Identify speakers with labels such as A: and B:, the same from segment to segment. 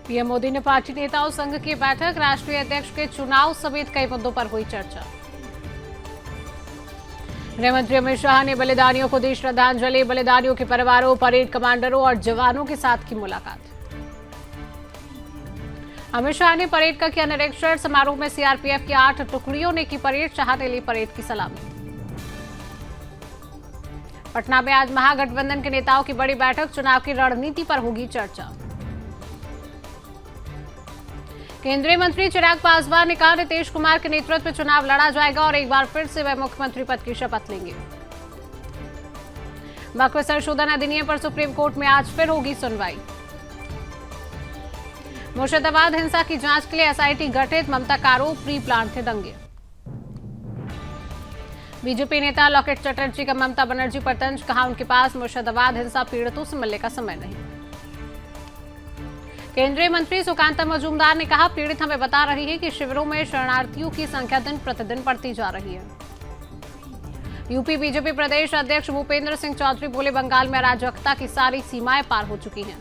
A: PM Modi ने party नेताओं संघ की बैठक, राष्ट्रीय अध्यक्ष के चुनाव समेत कई मुद्दों पर हुई चर्चा। गृहमंत्री अमित शाह ने बलिदानियों को दी श्रद्धांजलि, बलिदानियों के परिवारों, परेड कमांडरों और जवानों के साथ की मुलाकात। अमित शाह ने परेड का किया निरीक्षण, समारोह में सीआरपीएफ की 8 टुकड़ियों ने की परेड, शाह ने ली परेड की सलामी। पटना में आज महागठबंधन के नेताओं की बड़ी बैठक, चुनाव की रणनीति पर होगी चर्चा। केंद्रीय मंत्री चिराग पासवान ने कहा, नीतीश कुमार के नेतृत्व में चुनाव लड़ा जाएगा और एक बार फिर से वह मुख्यमंत्री पद की शपथ लेंगे। वक्फ संशोधन अधिनियम पर सुप्रीम कोर्ट में आज फिर होगी सुनवाई। मुर्शिदाबाद हिंसा की जांच के लिए एसआईटी गठित, ममता का आरोप प्री प्लान थे दंगे। बीजेपी नेता लॉकेट चटर्जी का ममता बनर्जी पर तंज, कहा उनके पास मुर्शिदाबाद हिंसा पीड़ितों से मिलने का समय नहीं। केंद्रीय मंत्री सुकांता मजूमदार ने कहा, पीड़ित हमें बता रही है कि शिविरों में शरणार्थियों की संख्या दिन प्रतिदिन बढ़ती जा रही है। यूपी बीजेपी प्रदेश अध्यक्ष भूपेंद्र सिंह चौधरी बोले, बंगाल में अराजकता की सारी सीमाएं पार हो चुकी हैं।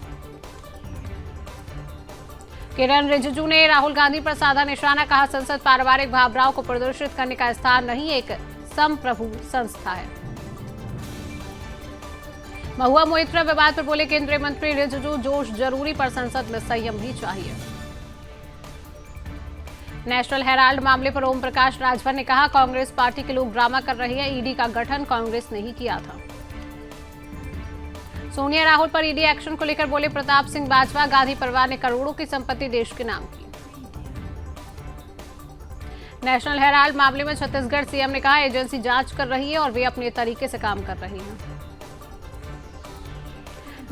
A: किरण रिजिजू ने राहुल गांधी पर साधा निशाना, कहा संसद पारिवारिक भावनाओं को प्रदर्शित करने का स्थान नहीं, एक संप्रभु संस्था है। महुआ मोइत्रा विवाद पर बोले केंद्रीय मंत्री रिजिजू, जोश जरूरी पर संसद में संयम भी चाहिए। नेशनल हेराल्ड मामले पर ओम प्रकाश राजभर ने कहा, कांग्रेस पार्टी के लोग ड्रामा कर रहे हैं, ईडी का गठन कांग्रेस ने ही किया था। सोनिया राहुल पर ईडी एक्शन को लेकर बोले प्रताप सिंह बाजवा, गांधी परिवार ने करोड़ों की संपत्ति देश के नाम की। नेशनल हेराल्ड मामले में छत्तीसगढ़ सीएम ने कहा, एजेंसी जांच कर रही है और वे अपने तरीके से काम कर रही हैं।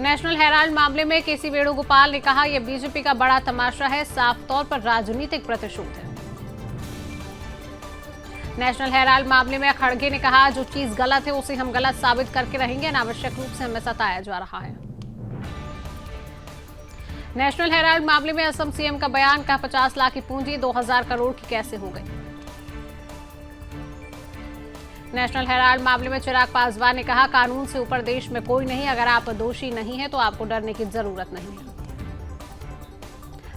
A: नेशनल हेराल्ड मामले में केसी वेणुगोपाल ने कहा, यह बीजेपी का बड़ा तमाशा है, साफ तौर पर राजनीतिक प्रतिशोध है। नेशनल हेराल्ड मामले में खड़गे ने कहा, जो चीज गलत है उसे हम गलत साबित करके रहेंगे, अनावश्यक रूप से हमें सताया जा रहा है। नेशनल हेराल्ड मामले में असम सीएम का बयान, कहा 50 लाख की पूंजी 2000 करोड़ की कैसे हो गई। नेशनल हेराल्ड मामले में चिराग पासवान ने कहा, कानून से ऊपर देश में कोई नहीं, अगर आप दोषी नहीं है तो आपको डरने की जरूरत नहीं है।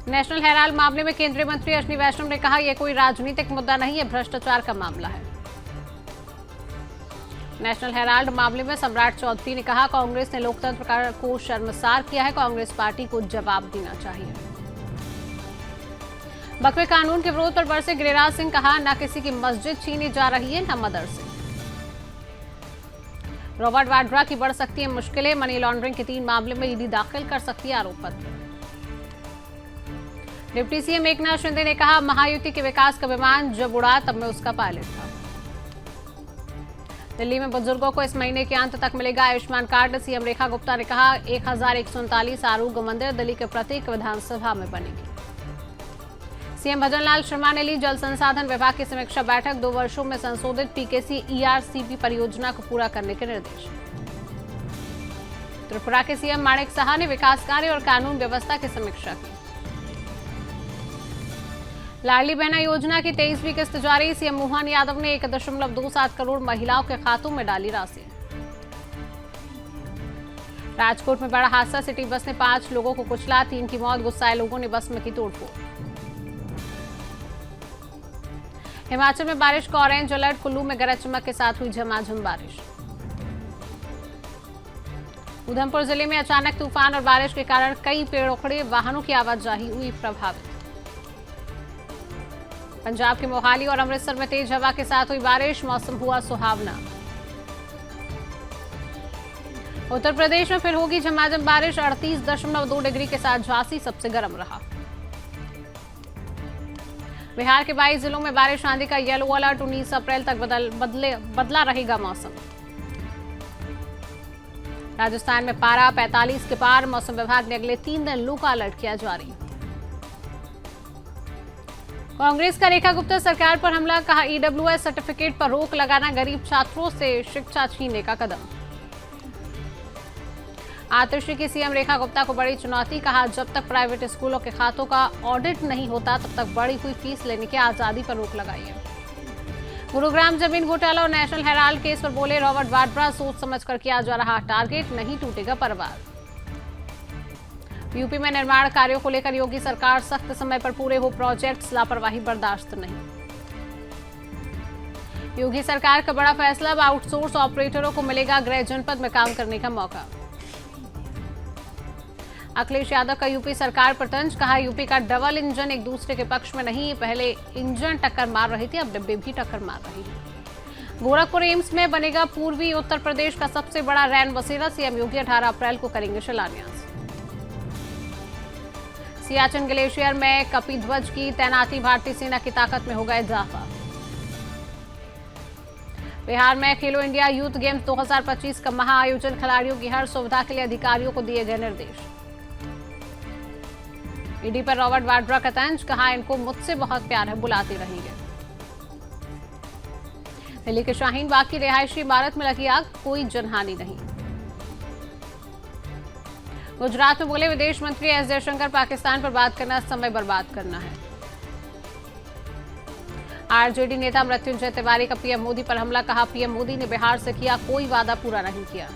A: नेशनल हेराल्ड मामले में केंद्रीय मंत्री अश्विनी वैष्णव ने कहा, यह कोई राजनीतिक मुद्दा नहीं है, भ्रष्टाचार का मामला है। नेशनल हेराल्ड मामले में सम्राट चौधरी ने कहा, कांग्रेस ने लोकतंत्र को शर्मसार किया है, कांग्रेस पार्टी को जवाब देना चाहिए। बकवे कानून के विरोध पर बरसे गिरिराज सिंह, कहा न किसी की मस्जिद छीनी जा रही है न मदरसे। रॉबर्ट वाड्रा की बढ़ सकती है मुश्किलें, मनी लॉन्ड्रिंग के 3 मामले में ईडी दाखिल कर सकती है आरोप पत्र। डिप्टी सीएम एकनाथ शिंदे ने कहा, महायुति के विकास का विमान जब उड़ा तब मैं उसका पायलट था। दिल्ली में बुजुर्गों को इस महीने के अंत तक मिलेगा आयुष्मान कार्ड, सीएम रेखा गुप्ता ने कहा, 1139 आरोग्य मंदिर दिल्ली के प्रत्येक विधानसभा में बनेगी। सीएम भजनलाल शर्मा ने ली जल संसाधन विभाग की समीक्षा बैठक, 2 वर्षों में संशोधित पीकेसी ईआरसीपी परियोजना को पूरा करने के निर्देश। त्रिपुरा के सीएम माणिक साहा ने विकास कार्य और कानून व्यवस्था की समीक्षा की। लाडली बहना योजना की 23वीं किस्त जारी, सीएम मोहन यादव ने 1.27 करोड़ महिलाओं के खातों में डाली राशि। राजकोट में बड़ा हादसा, सिटी बस ने 5 लोगों को कुचला, 3 की मौत, गुस्साए लोगों ने बस में की तोड़फोड़। हिमाचल में बारिश का ऑरेंज अलर्ट, कुल्लू में गरज चमक के साथ हुई झमाझम बारिश। उधमपुर जिले में अचानक तूफान और बारिश के कारण कई पेड़ उखड़े, वाहनों की आवाजाही हुई प्रभावित। पंजाब के मोहाली और अमृतसर में तेज हवा के साथ हुई बारिश, मौसम हुआ सुहावना। उत्तर प्रदेश में फिर होगी झमाझम बारिश, 38.2 डिग्री के साथ झांसी सबसे गर्म रहा। बिहार के 22 जिलों में बारिश आंधी का येलो अलर्ट, 19 अप्रैल तक बदला रहेगा मौसम। राजस्थान में पारा 45 के पार, मौसम विभाग ने अगले 3 दिन लू का अलर्ट किया जारी। कांग्रेस का रेखा गुप्ता सरकार पर हमला, कहा ईडब्ल्यूएस सर्टिफिकेट पर रोक लगाना गरीब छात्रों से शिक्षा छीनने का कदम। आतिशी की सीएम रेखा गुप्ता को बड़ी चुनौती, कहा जब तक प्राइवेट स्कूलों के खातों का ऑडिट नहीं होता तब तक बढ़ी हुई फीस लेने की आजादी पर रोक लगाई है। गुरुग्राम जमीन घोटाला और नेशनल हेराल्ड केस पर बोले रॉबर्ट वाड्रा, सोच समझकर किया जा रहा टारगेट, नहीं टूटेगा परिवार। यूपी में निर्माण कार्यों को लेकर योगी सरकार सख्त समय पर पूरे हो प्रोजेक्ट्स, लापरवाही बर्दाश्त नहीं। योगी सरकार का बड़ा फैसला, अब आउटसोर्स ऑपरेटरों को मिलेगा गृह जनपद में काम करने का मौका। अखिलेश यादव का यूपी सरकार पर तंज, कहा यूपी का डबल इंजन एक दूसरे के पक्ष में नहीं, पहले इंजन टक्कर मार रही थी, अब डिब्बे भी टक्कर मार रही है। गोरखपुर एम्स में बनेगा पूर्वी उत्तर प्रदेश का सबसे बड़ा रैन बसेरा, सीएम योगी 18 अप्रैल को करेंगे शिलान्यास। सियाचिन ग्लेशियर में कपिध्वज की तैनाती, भारतीय सेना की ताकत में होगा इजाफा। बिहार में खेलो इंडिया यूथ गेम्स 2025 का महाआयोजन, खिलाड़ियों की हर सुविधा के लिए अधिकारियों को दिए गए निर्देश। ईडी पर रॉबर्ट वाड्रा का तंज, कहा इनको मुझसे बहुत प्यार है, बुलाते रहेंगे। दिल्ली के शाहीन बाग की रिहायशी इमारत में लगी आग, कोई जनहानि नहीं। गुजरात में बोले विदेश मंत्री एस जयशंकर, पाकिस्तान पर बात करना समय बर्बाद करना है। आरजेडी नेता मृत्युंजय तिवारी का पीएम मोदी पर हमला, कहा पीएम मोदी ने बिहार से किया कोई वादा पूरा नहीं किया।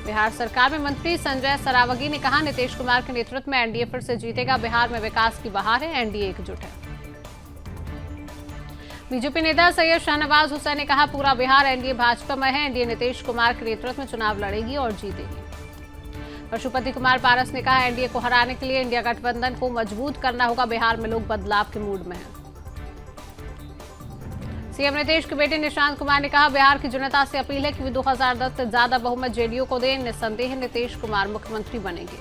A: बिहार सरकार में मंत्री संजय सरावगी ने कहा नीतीश कुमार के नेतृत्व में एनडीए फिर से जीतेगा, बिहार में विकास की बहार है, एनडीए एकजुट है। बीजेपी नेता सैयद शाहनवाज हुसैन ने कहा पूरा बिहार एनडीए भाजपा में है, एनडीए नीतीश कुमार के नेतृत्व में चुनाव लड़ेगी और जीतेगी। पशुपति कुमार पारस ने कहा एनडीए को हराने के लिए इंडिया गठबंधन को मजबूत करना होगा, बिहार में लोग बदलाव के मूड में हैं। सीएम नीतीश के बेटे निशांत कुमार ने कहा बिहार की जनता से अपील है कि वे 2010 से ज्यादा बहुमत जेडीयू को दें, निस्संदेह नीतीश कुमार मुख्यमंत्री बनेंगे।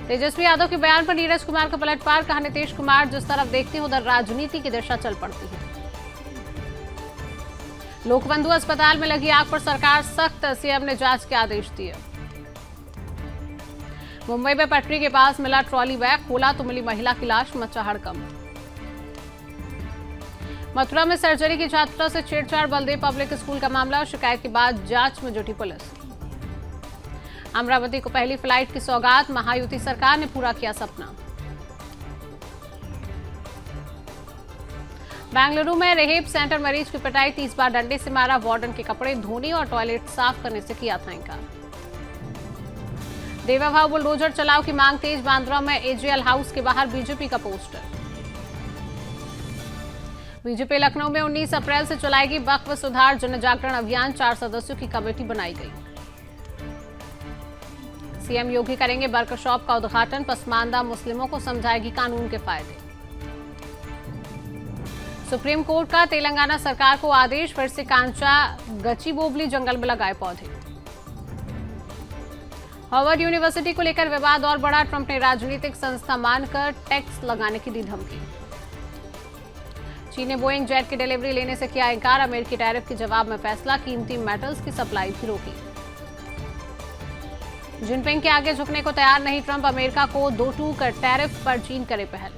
A: तेजस्वी यादव के बयान पर नीरज कुमार का पलटवार, कहा नीतीश कुमार जिस तरफ देखते हैं उधर राजनीति की दिशा चल पड़ती है। लोकबंधु अस्पताल में लगी आग पर सरकार सख्त, सीएम ने जांच के आदेश दिए। मुंबई में पटरी के पास मिला ट्रॉली बैग, खोला तो मिली महिला की लाश, मचा हड़कंप। मथुरा में सर्जरी की छात्रा से छेड़छाड़, बलदेव पब्लिक स्कूल का मामला, शिकायत के बाद जांच में जुटी पुलिस। अमरावती को पहली फ्लाइट की सौगात, महायुति सरकार ने पूरा किया सपना। बेंगलुरु में रेहेप सेंटर मरीज की पिटाई, 30 बार डंडे से मारा, वार्डन के कपड़े धोने और टॉयलेट साफ करने से किया था इनकार। देवाभाव बुलडोजर चलाओ की मांग तेज, बांद्रा में एजीएल हाउस के बाहर बीजेपी का पोस्टर। बीजेपी लखनऊ में 19 अप्रैल से चलाएगी वक्फ सुधार जन जागरण अभियान, 4 सदस्यों की कमेटी बनाई गई। सीएम योगी करेंगे वर्कशॉप का उद्घाटन, पसमानदा मुस्लिमों को समझाएगी कानून के फायदे। सुप्रीम कोर्ट का तेलंगाना सरकार को आदेश, फिर से कांचा गचिबोबली जंगल में लगाए पौधे। हार्वर्ड यूनिवर्सिटी को लेकर विवाद और बढ़ा, ट्रंप ने राजनीतिक संस्था मानकर टैक्स लगाने की दी धमकी। चीन ने बोइंग जेट की डिलीवरी लेने से किया इनकार, अमेरिकी टैरिफ के जवाब में फैसला, कीमती मेटल्स की सप्लाई भी रोकी। जिनपिंग के आगे झुकने को तैयार नहीं ट्रंप, अमेरिका को 2 कर टैरिफ पर चीन करे पहल।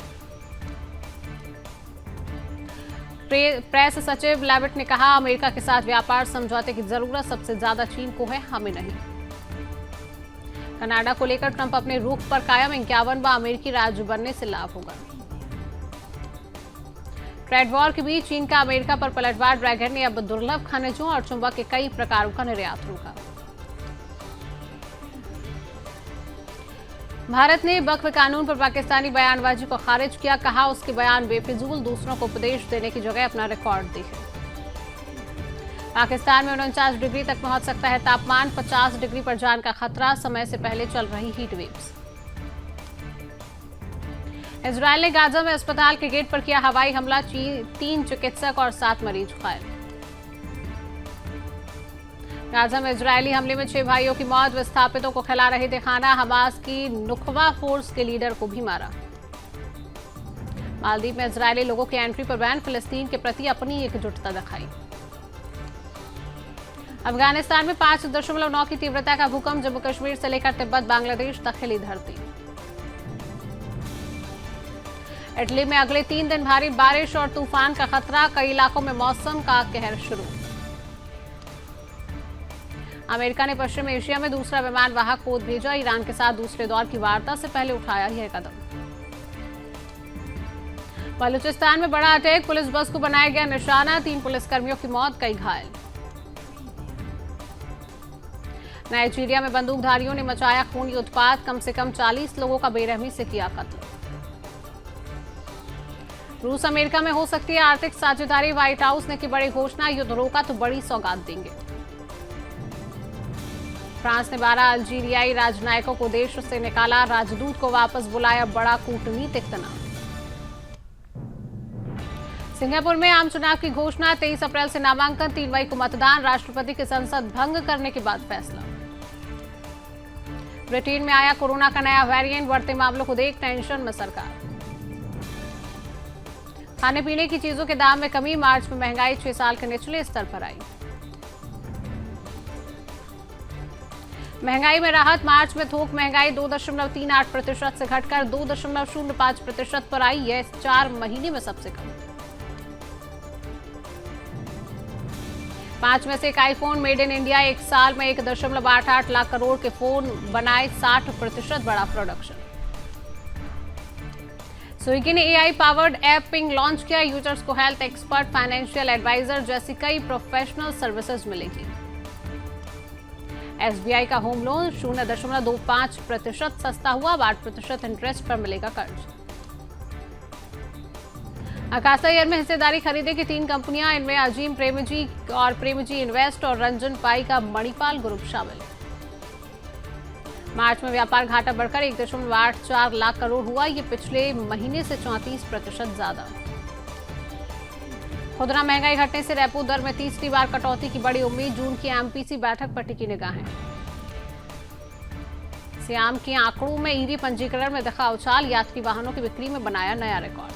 A: प्रेस सचिव लेविट ने कहा अमेरिका के साथ व्यापार समझौते की जरूरत सबसे ज्यादा चीन को है, हमें नहीं। कनाडा को लेकर ट्रंप अपने रुख पर कायम, 51वां अमेरिकी राज्य बनने से लाभ होगा। ट्रेड वॉर के बीच चीन का अमेरिका पर पलटवार, ड्रैगन ने अब दुर्लभ खनिजों और चुंबक के कई प्रकारों का निर्यात रोका। भारत ने वक्फ कानून पर पाकिस्तानी बयानबाजी को खारिज किया, कहा उसके बयान बेफिजूल, दूसरों को उपदेश देने की जगह अपना रिकॉर्ड दिखे। पाकिस्तान में 49 डिग्री तक पहुंच सकता है तापमान, 50 डिग्री पर जान का खतरा, समय से पहले चल रही हीट वेव्स। इजरायल ने गाजा में अस्पताल के गेट पर किया हवाई हमला, 3 चिकित्सक और 7 मरीज घायल। गाजा में इजरायली हमले में 6 भाइयों की मौत, विस्थापितों को खिला रहे थे खाना, हमास की नुखवा फोर्स के लीडर को भी मारा। मालदीव में इजरायली लोगों की एंट्री पर बैन, फिलिस्तीन के प्रति अपनी एकजुटता दिखाई। अफगानिस्तान में 5.9 की तीव्रता का भूकंप, जम्मू कश्मीर से लेकर तिब्बत बांग्लादेश तक हिली धरती। इटली में अगले 3 दिन भारी बारिश और तूफान का खतरा, कई इलाकों में मौसम का कहर शुरू। अमेरिका ने पश्चिम एशिया में दूसरा विमान वाहक पोत भेजा, ईरान के साथ दूसरे दौर की वार्ता से पहले उठाया यह कदम। बलूचिस्तान में बड़ा अटैक, पुलिस बस को बनाया गया निशाना, 3 पुलिसकर्मियों की मौत, कई घायल। नाइजीरिया में बंदूकधारियों ने मचाया खूनी उत्पात, कम से कम 40 लोगों का बेरहमी से किया कत्ल। रूस अमेरिका में हो सकती है आर्थिक साझेदारी, व्हाइट हाउस ने की बड़ी घोषणा, युद्ध रोका तो बड़ी सौगात देंगे। फ्रांस ने 12 अल्जीरियाई राजनयिकों को देश से निकाला, राजदूत को वापस बुलाया, बड़ा कूटनीतिक तनाव। सिंगापुर में आम चुनाव की घोषणा, 23 अप्रैल से नामांकन, 3 मई को मतदान, राष्ट्रपति की संसद भंग करने के बाद फैसला। ब्रिटेन में आया कोरोना का नया वेरिएंट, बढ़ते मामलों को देख टेंशन में सरकार। खाने पीने की चीजों के दाम में कमी, मार्च में महंगाई 6 साल के निचले स्तर पर आई। महंगाई में राहत, मार्च में थोक महंगाई 2.38% से घटकर 2.05% पर आई, यह 4 महीने में सबसे कम। 5 में से एक आईफोन मेड इन इंडिया, एक साल में 1.88 लाख करोड़ के फोन बनाए, 60% बड़ा प्रोडक्शन। स्विगी ने AI powered app ping launch किया, यूजर्स को हेल्थ एक्सपर्ट, फाइनेंशियल एडवाइजर जैसी कई प्रोफेशनल सर्विसेज मिलेगी। एसबीआई का होम लोन 0.25% सस्ता हुआ, 8% इंटरेस्ट पर मिलेगा कर्ज। आकाशा एयर में हिस्सेदारी खरीदेगी 3 कंपनियां, इनमें अजीम प्रेमजी और प्रेमजी इन्वेस्ट और रंजन पाई का मणिपाल ग्रुप शामिल है। मार्च में व्यापार घाटा बढ़कर 1.84 लाख करोड़ हुआ, ये पिछले महीने से 34% ज्यादा। खुदरा महंगाई घटने से रेपो दर में तीसरी बार कटौती की बड़ी उम्मीद, जून की एमपीसी बैठक पर टिकी निगाहें। सियाम के आंकड़ों में ईवी पंजीकरण में दिखा उछाल, यात्री वाहनों की बिक्री में बनाया नया रिकॉर्ड।